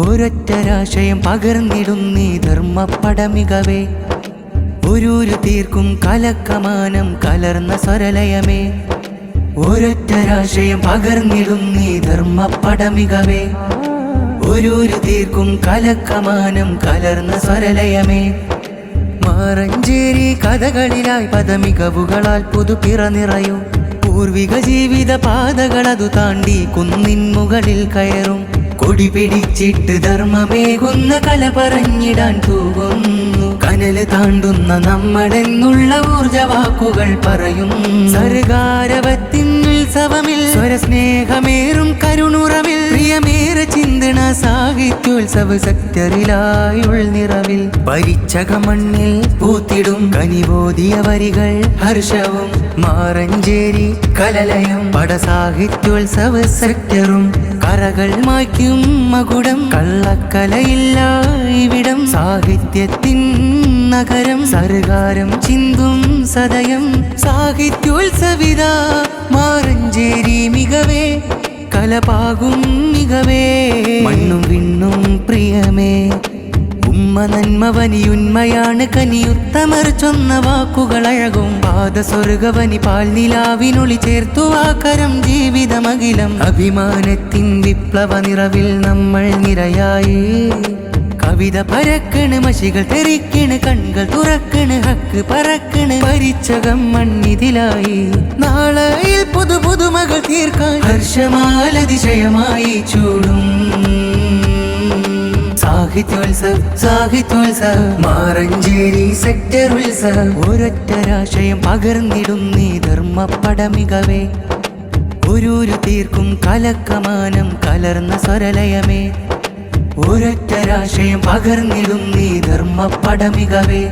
ഒരൊറ്റരാശയം പകർന്നിടുന്നീ ധർമ്മപ്പടമികവേ, ഒരു തീർക്കും കലക്കമാനം കലർന്ന സ്വരലയമേ. ഒരൊറ്റരാശയം പകർന്നിടുന്നീ ധർമ്മപ്പടമികവേ, ഒരു തീർക്കും കലക്കമാനം കലർന്ന സ്വരലയമേ. മാറഞ്ചേരി കഥകളിലായി പദമികവുകളാൽ പുതുപിറ നിറയും പൂർവിക ജീവിത പാതകളതു താണ്ടി കുന്നിൻ മുകളിൽ കയറും. കൊടി പിടിച്ചിട്ട് ധർമ്മമേകുന്ന കല പറഞ്ഞിടാൻ തൂകുന്നു. കനല് താണ്ടുന്ന നമ്മളെന്നുള്ള ഊർജവാക്കുകൾ പറയും. സർഗാരവത്തിൻ ഉത്സവമിൽ സ്വരസ്നേഹമേറും കരുണുറവിൽ പ്രിയമേറെ ചിന്തണ സാഹിത്യോത്സവ സെക്ടറിലായി ഉൾനിറവിൽ പരിച്ചക മണ്ണിൽ പൂത്തിടും കനിബോധിയ വരികൾ ഹർഷവും. മാറഞ്ചേരി കലലയം പടസാഹിത്യോത്സവ സെക്ടറും കറകൾ മായ്ക്കും മകുടം. കള്ളക്കലയില്ല ഇവിടം സാഹിത്യത്തിൻ നഗരം. സർഗാരം ചിന്തും സദയം സാഹിത്യോത്സവിത മാറഞ്ചേരി മികവേ, കലപാകും മികവേ. മണ്ണും വിണ്ണും പ്രിയമേ, ഉമ്മ നന്മവനിയുന്മയാണ് കനിയുത്തമർ ചൊന്ന വാക്കുകളഴകും. പാദസ്വർഗവനി പാൽനിലാവിനൊളി ചേർത്തു ആകരം ജീവിതമകിലം. അഭിമാനത്തിൻ വിപ്ലവ നിറവിൽ നമ്മൾ നിരയായി. കവിത പരക്കണ്, മഷികൾ തെറിക്കണ്, കൺകൾ തുറക്കണ്, ഹക്ക് പറക്കണ്. പരിച്ചകം മണ്ണിതിലായി നാളെയിൽ പുതുമകൾ തീർക്കാൻ ഹർഷമാലതിശയമായി ചൂടും. സാഹിത്യോത്സവ് മാറഞ്ചേരി സെക്ടർ ഉത്സവ്. ഒരൊറ്റരാശയം പകർന്നിടുന്നീ ധർമ്മപ്പടമികവേ, ഒരു തീർക്കും കലക്കമാനം കലർന്ന സ്വരലയമേ. ഒരൊറ്റരാശയം പകർന്നിടുന്നീ ധർമ്മപ്പടമികവേ,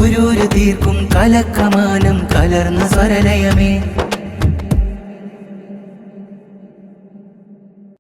ഒരു തീർക്കും കലക്കമാനം കലർന്ന സ്വരലയമേ.